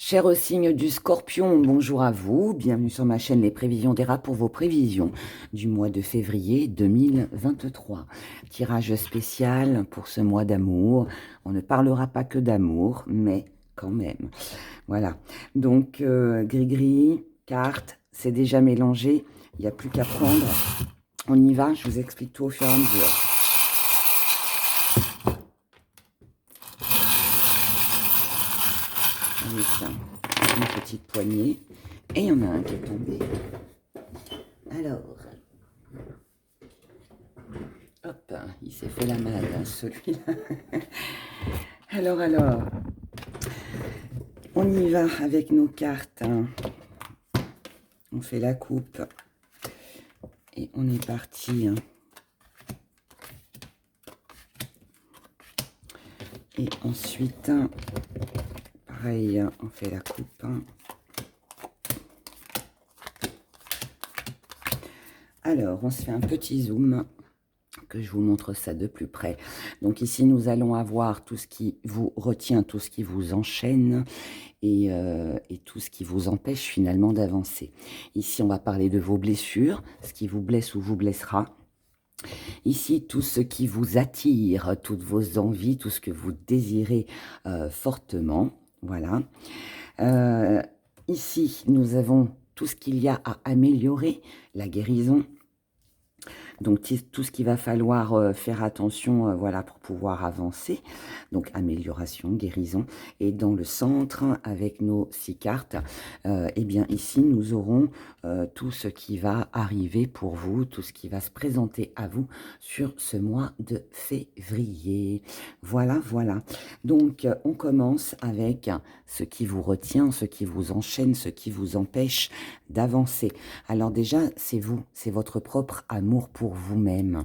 Cher signe du Scorpion, bonjour à vous, bienvenue sur ma chaîne Les Prévisions des rats pour vos prévisions du mois de février 2023. Tirage spécial pour ce mois d'amour. On ne parlera pas que d'amour, mais quand même. Voilà, donc gris-gris, cartes, c'est déjà mélangé, il n'y a plus qu'à prendre. On y va, je vous explique tout au fur et à mesure. Avec une petite poignée. Et il y en a un qui est tombé. Alors, hop, il s'est fait la malle, hein, celui-là. Alors, on y va avec nos cartes. Hein. On fait la coupe. Et on est parti. Hein. Et ensuite, pareil, on fait la coupe. Alors, on se fait un petit zoom, que je vous montre ça de plus près. Donc ici, nous allons avoir tout ce qui vous retient, tout ce qui vous enchaîne et tout ce qui vous empêche finalement d'avancer. Ici, on va parler de vos blessures, ce qui vous blesse ou vous blessera. Ici, tout ce qui vous attire, toutes vos envies, tout ce que vous désirez fortement. Voilà. Ici, nous avons tout ce qu'il y a à améliorer, la guérison. Donc, tout ce qu'il va falloir faire attention voilà, pour pouvoir avancer. Donc, amélioration, guérison. Et dans le centre, avec nos 6 cartes, eh bien, ici, nous aurons tout ce qui va arriver pour vous, tout ce qui va se présenter à vous sur ce mois de février. Voilà, voilà. Donc, on commence avec ce qui vous retient, ce qui vous enchaîne, ce qui vous empêche d'avancer. Alors déjà, c'est vous, c'est votre propre amour pour vous-même.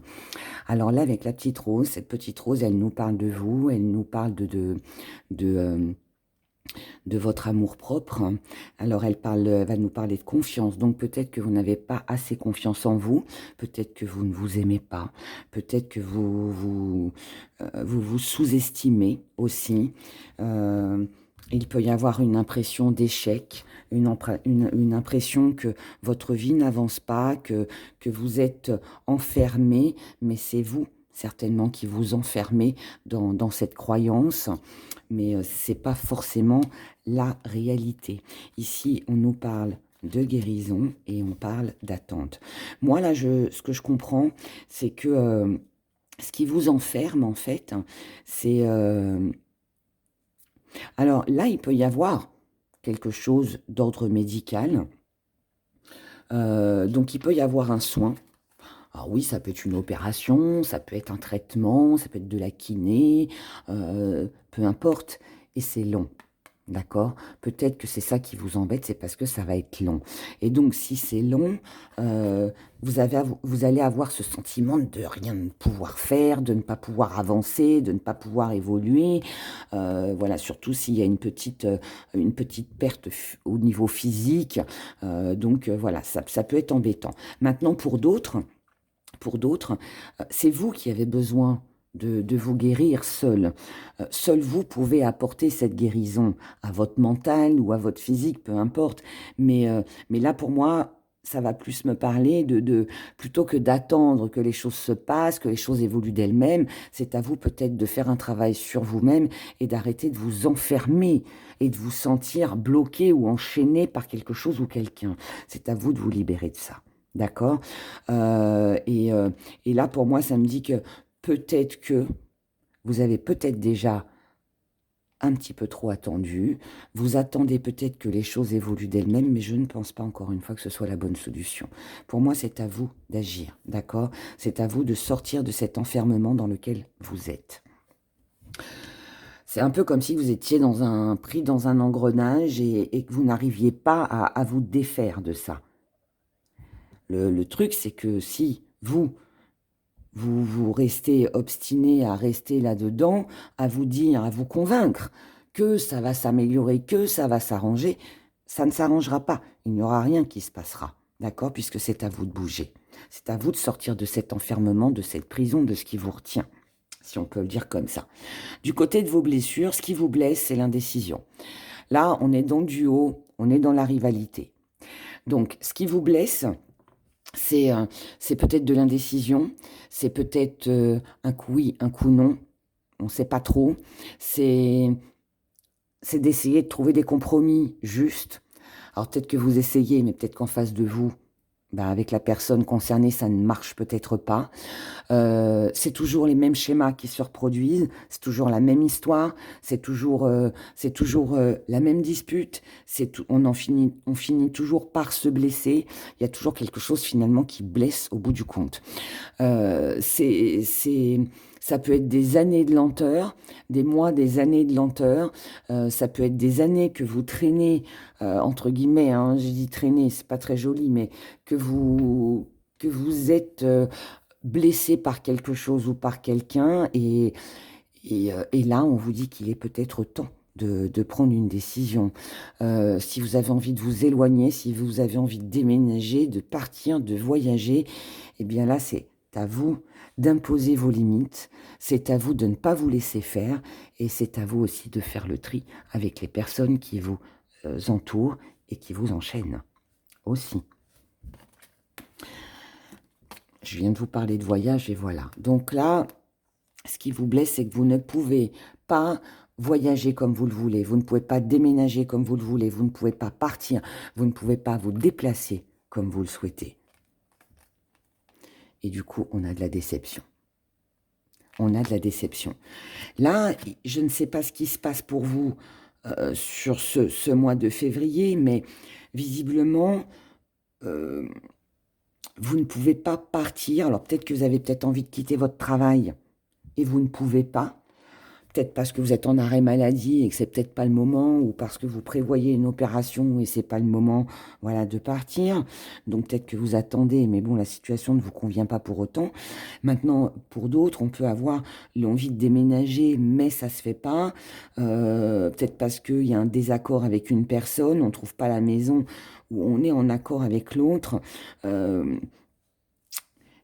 Alors là, avec la petite rose, cette petite rose, elle nous parle de vous, elle nous parle de votre amour-propre. Alors, elle va nous parler de confiance. Donc, peut-être que vous n'avez pas assez confiance en vous. Peut-être que vous ne vous aimez pas. Peut-être que vous sous-estimez aussi. Il peut y avoir une impression d'échec, une impression que votre vie n'avance pas, que vous êtes enfermé, mais c'est vous certainement qui vous enfermez dans cette croyance, mais ce n'est pas forcément la réalité. Ici, on nous parle de guérison et on parle d'attente. Moi, là, ce que je comprends, c'est que ce qui vous enferme, en fait, c'est... alors là, il peut y avoir quelque chose d'ordre médical. Donc, il peut y avoir un soin. Alors oui, ça peut être une opération, ça peut être un traitement, ça peut être de la kiné, peu importe. Et c'est long, d'accord? Peut-être que c'est ça qui vous embête, c'est parce que ça va être long. Et donc, si c'est long, vous allez avoir ce sentiment de rien ne pouvoir faire, de ne pas pouvoir avancer, de ne pas pouvoir évoluer. Voilà, surtout s'il y a une petite perte au niveau physique. Donc, voilà, ça peut être embêtant. Maintenant, pour d'autres, c'est vous qui avez besoin de vous guérir seul. Seul vous pouvez apporter cette guérison à votre mental ou à votre physique, peu importe. Mais là, pour moi, ça va plus me parler plutôt que d'attendre que les choses se passent, que les choses évoluent d'elles-mêmes, c'est à vous peut-être de faire un travail sur vous-même et d'arrêter de vous enfermer et de vous sentir bloqué ou enchaîné par quelque chose ou quelqu'un. C'est à vous de vous libérer de ça. D'accord? Et là, pour moi, ça me dit que peut-être que vous avez peut-être déjà un petit peu trop attendu. Vous attendez peut-être que les choses évoluent d'elles-mêmes, mais je ne pense pas, encore une fois, que ce soit la bonne solution. Pour moi, c'est à vous d'agir, d'accord? C'est à vous de sortir de cet enfermement dans lequel vous êtes. C'est un peu comme si vous étiez pris dans un engrenage et que vous n'arriviez pas à vous défaire de ça. Le truc, c'est que si vous restez obstiné à rester là-dedans, à vous dire, à vous convaincre que ça va s'améliorer, que ça va s'arranger, ça ne s'arrangera pas. Il n'y aura rien qui se passera, d'accord? Puisque c'est à vous de bouger. C'est à vous de sortir de cet enfermement, de cette prison, de ce qui vous retient, si on peut le dire comme ça. Du côté de vos blessures, ce qui vous blesse, c'est l'indécision. Là, on est dans le duo, on est dans la rivalité. Donc, ce qui vous blesse, c'est peut-être de l'indécision, c'est peut-être un coup oui, un coup non, on ne sait pas trop. C'est d'essayer de trouver des compromis justes. Alors peut-être que vous essayez, mais peut-être qu'en face de vous, ben, avec la personne concernée, ça ne marche peut-être pas. C'est toujours les mêmes schémas qui se reproduisent, c'est toujours la même histoire, c'est toujours la même dispute, on finit toujours par se blesser. Il y a toujours quelque chose finalement qui blesse au bout du compte. Ça peut être des années de lenteur, des mois, des années de lenteur. Ça peut être des années que vous traînez, entre guillemets, hein, je dis traîner, c'est pas très joli, mais que vous êtes blessé par quelque chose ou par quelqu'un, et là, on vous dit qu'il est peut-être temps de prendre une décision. Si vous avez envie de vous éloigner, si vous avez envie de déménager, de partir, de voyager, eh bien là, c'est à vous d'imposer vos limites, c'est à vous de ne pas vous laisser faire, et c'est à vous aussi de faire le tri avec les personnes qui vous entourent et qui vous enchaînent aussi. Je viens de vous parler de voyage et voilà. Donc là, ce qui vous blesse, c'est que vous ne pouvez pas voyager comme vous le voulez, vous ne pouvez pas déménager comme vous le voulez, vous ne pouvez pas partir, vous ne pouvez pas vous déplacer comme vous le souhaitez. Et du coup, on a de la déception. On a de la déception. Là, je ne sais pas ce qui se passe pour vous sur ce mois de février, mais visiblement, vous ne pouvez pas partir. Alors peut-être que vous avez peut-être envie de quitter votre travail et vous ne pouvez pas. Peut-être parce que vous êtes en arrêt maladie et que c'est peut-être pas le moment, ou parce que vous prévoyez une opération et c'est pas le moment, voilà, de partir. Donc peut-être que vous attendez, mais bon, la situation ne vous convient pas pour autant. Maintenant, pour d'autres, on peut avoir l'envie de déménager, mais ça se fait pas. Peut-être parce qu'il y a un désaccord avec une personne, on trouve pas la maison où on est en accord avec l'autre. Il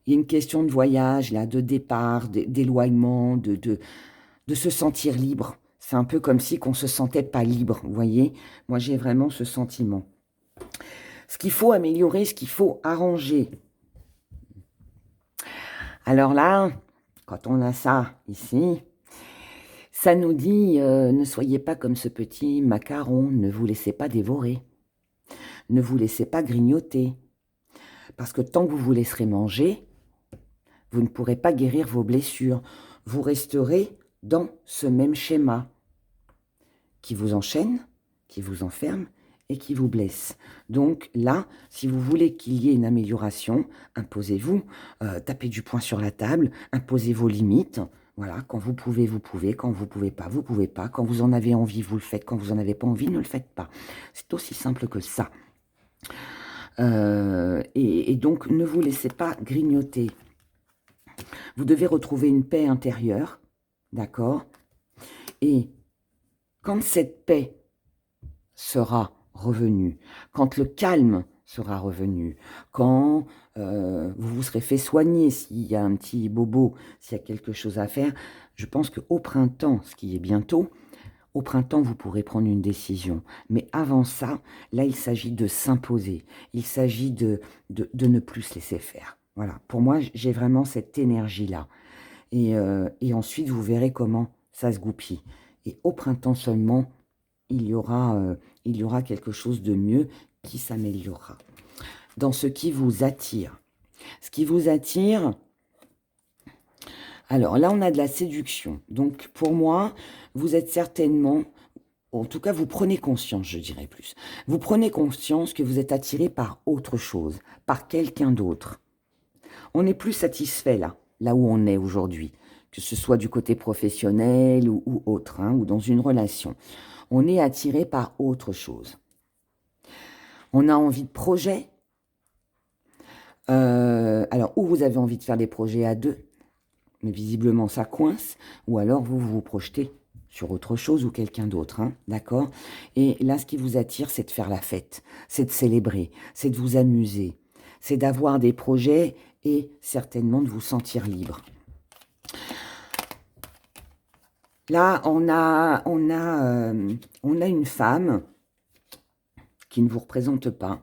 y a une question de voyage, là, de départ, d'éloignement, de se sentir libre. C'est un peu comme si qu'on ne se sentait pas libre, vous voyez. Moi, j'ai vraiment ce sentiment. Ce qu'il faut améliorer, ce qu'il faut arranger. Alors là, quand on a ça ici, ça nous dit ne soyez pas comme ce petit macaron, ne vous laissez pas dévorer, ne vous laissez pas grignoter. Parce que tant que vous vous laisserez manger, vous ne pourrez pas guérir vos blessures. Vous resterez dans ce même schéma qui vous enchaîne, qui vous enferme et qui vous blesse. Donc là, si vous voulez qu'il y ait une amélioration, imposez-vous, tapez du poing sur la table, imposez vos limites. Voilà, quand vous pouvez, quand vous pouvez pas, vous pouvez pas. Quand vous en avez envie, vous le faites. Quand vous en avez pas envie, ne le faites pas. C'est aussi simple que ça. Et donc, ne vous laissez pas grignoter. Vous devez retrouver une paix intérieure, d'accord? Et quand cette paix sera revenue, quand le calme sera revenu, quand vous vous serez fait soigner, s'il y a un petit bobo, s'il y a quelque chose à faire, je pense qu'au printemps, ce qui est bientôt, au printemps, vous pourrez prendre une décision. Mais avant ça, là, il s'agit de s'imposer. Il s'agit de ne plus se laisser faire. Voilà, pour moi, j'ai vraiment cette énergie-là. Et ensuite, vous verrez comment ça se goupille. Et au printemps seulement, il y aura quelque chose de mieux qui s'améliorera. Dans ce qui vous attire. Ce qui vous attire, alors là, on a de la séduction. Donc, pour moi, vous êtes certainement, en tout cas, vous prenez conscience, je dirais plus. Vous prenez conscience que vous êtes attiré par autre chose, par quelqu'un d'autre. On n'est plus satisfait là où on est aujourd'hui, que ce soit du côté professionnel ou autre, hein, ou dans une relation. On est attiré par autre chose. On a envie de projets. Alors, ou vous avez envie de faire des projets à deux, mais visiblement ça coince, ou alors vous vous projetez sur autre chose ou quelqu'un d'autre, hein, d'accord? Et là, ce qui vous attire, c'est de faire la fête, c'est de célébrer, c'est de vous amuser, c'est d'avoir des projets et certainement de vous sentir libre. Là, on a une femme qui ne vous représente pas.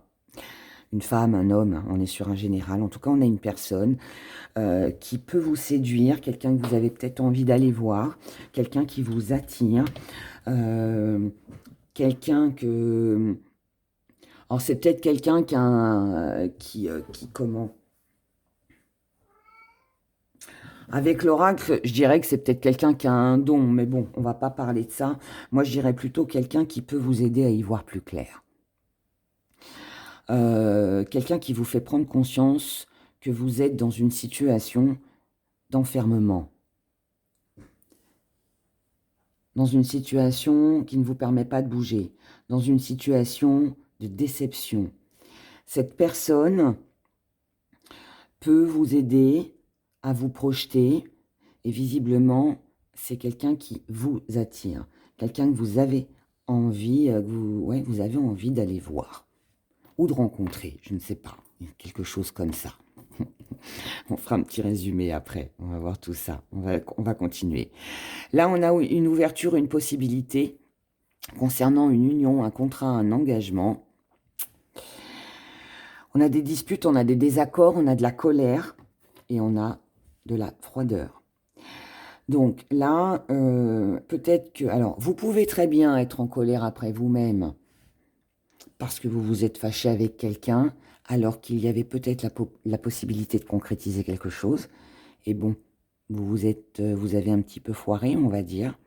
Une femme, un homme, on est sur un général. En tout cas, on a une personne qui peut vous séduire, quelqu'un que vous avez peut-être envie d'aller voir, quelqu'un qui vous attire, quelqu'un que... Alors, c'est peut-être quelqu'un qui comment... Avec l'oracle, je dirais que c'est peut-être quelqu'un qui a un don, mais bon, on va pas parler de ça. Moi, je dirais plutôt quelqu'un qui peut vous aider à y voir plus clair. Quelqu'un qui vous fait prendre conscience que vous êtes dans une situation d'enfermement. Dans une situation qui ne vous permet pas de bouger. Dans une situation de déception. Cette personne peut vous aider à vous projeter et visiblement, c'est quelqu'un qui vous attire. Quelqu'un que vous avez envie, vous avez envie d'aller voir. Ou de rencontrer, je ne sais pas, quelque chose comme ça. On fera un petit résumé après, on va voir tout ça, on va continuer. Là, on a une ouverture, une possibilité concernant une union, un contrat, un engagement. On a des disputes, on a des désaccords, on a de la colère et on a de la froideur. Donc là, peut-être que... Alors, vous pouvez très bien être en colère après vous-même parce que vous vous êtes fâché avec quelqu'un, alors qu'il y avait peut-être la possibilité de concrétiser quelque chose. Et bon, vous avez un petit peu foiré, on va dire.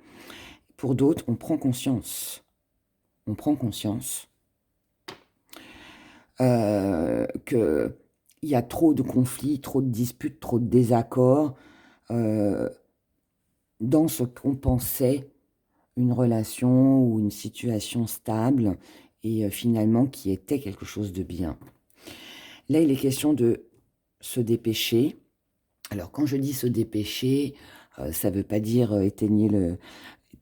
Pour d'autres, on prend conscience. On prend conscience qu'il y a trop de conflits, trop de disputes, trop de désaccords dans ce qu'on pensait une relation ou une situation stable et finalement qui était quelque chose de bien. Là, il est question de se dépêcher. Alors, quand je dis se dépêcher, ça ne veut pas dire éteignez le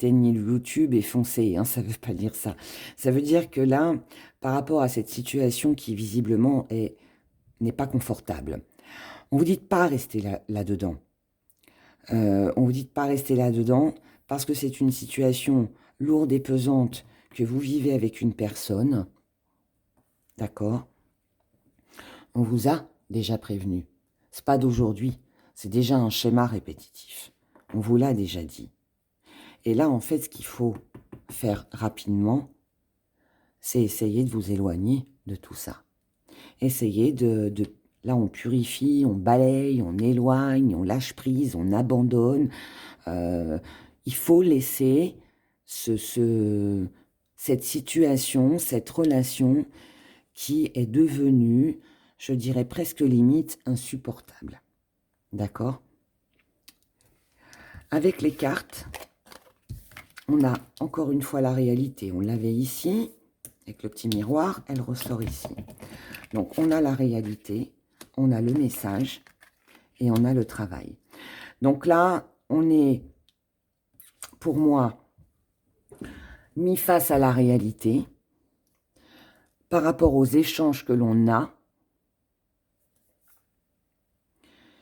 YouTube et foncez, hein, ça ne veut pas dire ça. Ça veut dire que là, par rapport à cette situation qui visiblement n'est pas confortable, on vous dit de pas rester là-dedans. On vous dit de pas rester là-dedans parce que c'est une situation lourde et pesante que vous vivez avec une personne. D'accord ? On vous a déjà prévenu. C'est pas d'aujourd'hui, c'est déjà un schéma répétitif. On vous l'a déjà dit. Et là, en fait, ce qu'il faut faire rapidement, c'est essayer de vous éloigner de tout ça. Essayez là, on purifie, on balaye, on éloigne, on lâche prise, on abandonne. Il faut laisser cette situation, cette relation qui est devenue, je dirais presque limite, insupportable. D'accord ? Avec les cartes, on a encore une fois la réalité. On l'avait ici, avec le petit miroir, elle ressort ici. Donc, on a la réalité, on a le message et on a le travail. Donc là, on est, pour moi, mis face à la réalité par rapport aux échanges que l'on a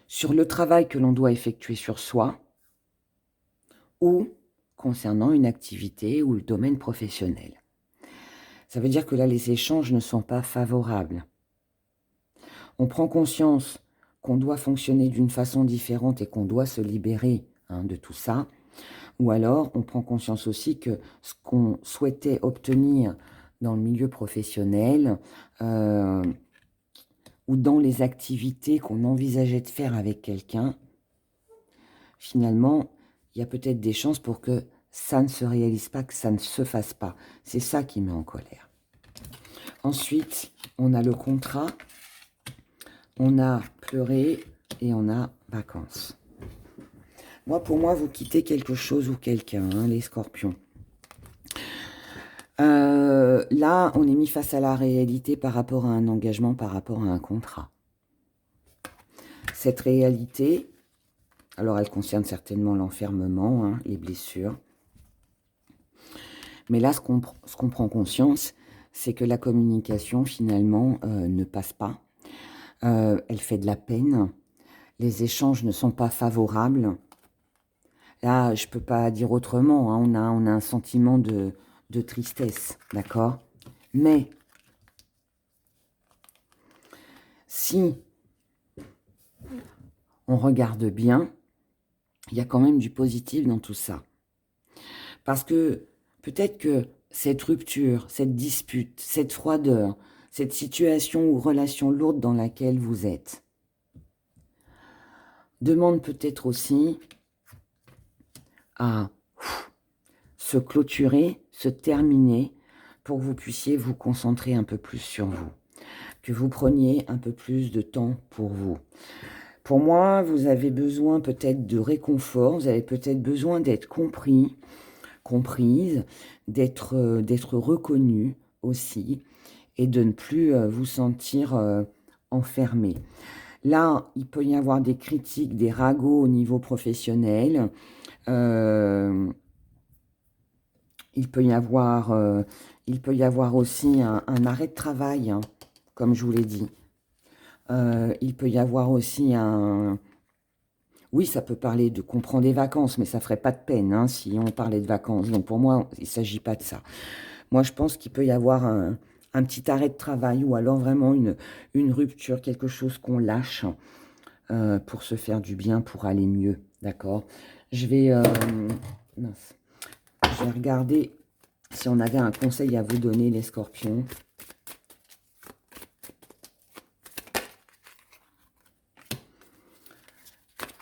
sur le travail que l'on doit effectuer sur soi ou concernant une activité ou le domaine professionnel. Ça veut dire que là, les échanges ne sont pas favorables. On prend conscience qu'on doit fonctionner d'une façon différente et qu'on doit se libérer de tout ça. Ou alors, on prend conscience aussi que ce qu'on souhaitait obtenir dans le milieu professionnel ou dans les activités qu'on envisageait de faire avec quelqu'un, finalement, il y a peut-être des chances pour que ça ne se réalise pas, que ça ne se fasse pas. C'est ça qui met en colère. Ensuite, on a le contrat, on a pleuré et on a vacances. Pour moi, vous quittez quelque chose ou quelqu'un, les scorpions. Là, on est mis face à la réalité par rapport à un engagement, par rapport à un contrat. Cette réalité, alors elle concerne certainement l'enfermement, les blessures. Mais là, ce qu'on prend conscience, c'est que la communication, finalement, ne passe pas. Elle fait de la peine. Les échanges ne sont pas favorables. Là, je ne peux pas dire autrement, hein, on a un sentiment de tristesse, d'accord? Mais si on regarde bien, il y a quand même du positif dans tout ça. Parce que peut-être que cette rupture, cette dispute, cette froideur, cette situation ou relation lourde dans laquelle vous êtes, demande peut-être aussi à se clôturer, se terminer, pour que vous puissiez vous concentrer un peu plus sur vous. Que vous preniez un peu plus de temps pour vous. Pour moi, vous avez besoin peut-être de réconfort, vous avez peut-être besoin d'être compris, comprise, d'être reconnu aussi, et de ne plus vous sentir enfermé. Là, il peut y avoir des critiques, des ragots au niveau professionnel. Il peut y avoir aussi un arrêt de travail, hein, comme je vous l'ai dit. Il peut y avoir aussi un... Oui, ça peut parler de qu'on prend des vacances, mais ça ferait pas de peine hein, si on parlait de vacances. Donc pour moi, il ne s'agit pas de ça. Moi, je pense qu'il peut y avoir un petit arrêt de travail ou alors vraiment une rupture, quelque chose qu'on lâche pour se faire du bien, pour aller mieux. D'accord? Je vais regarder si on avait un conseil à vous donner, les scorpions.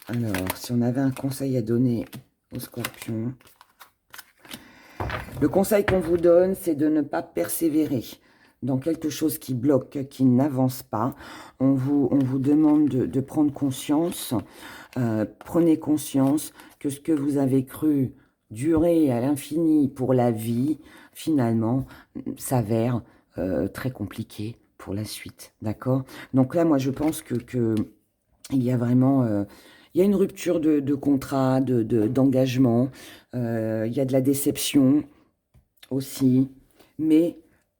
Alors, si on avait un conseil à donner aux scorpions, le conseil qu'on vous donne, c'est de ne pas persévérer dans quelque chose qui bloque, qui n'avance pas. On vous demande de prendre conscience. Prenez conscience que ce que vous avez cru durer à l'infini pour la vie, finalement, s'avère très compliqué pour la suite. D'accord? Donc là, moi, je pense que il y a vraiment... il y a une rupture de contrat, d'engagement, il y a de la déception aussi, mais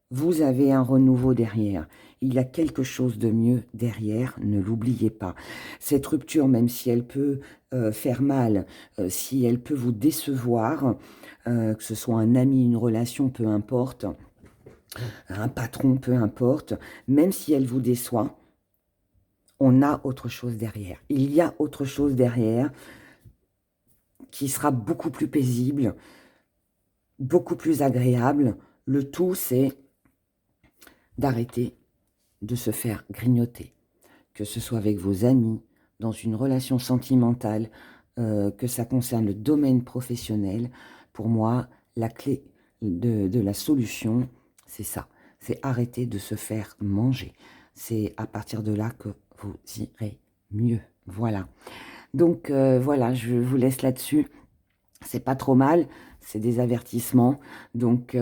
vous avez un renouveau derrière. Il y a quelque chose de mieux derrière, ne l'oubliez pas. Cette rupture, même si elle peut faire mal, si elle peut vous décevoir, que ce soit un ami, une relation, peu importe, un patron, peu importe, même si elle vous déçoit, on a autre chose derrière. Il y a autre chose derrière qui sera beaucoup plus paisible, beaucoup plus agréable. Le tout, c'est d'arrêter de se faire grignoter, que ce soit avec vos amis, dans une relation sentimentale, que ça concerne le domaine professionnel. Pour moi, la clé de la solution, c'est ça. C'est arrêter de se faire manger. C'est à partir de là que vous irez mieux. Voilà. Donc, voilà, je vous laisse là-dessus. C'est pas trop mal, c'est des avertissements. Donc,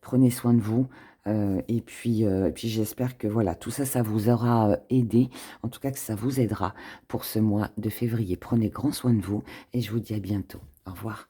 prenez soin de vous. Et puis j'espère que voilà, tout ça, ça vous aura aidé. En tout cas, que ça vous aidera pour ce mois de février. Prenez grand soin de vous et je vous dis à bientôt. Au revoir.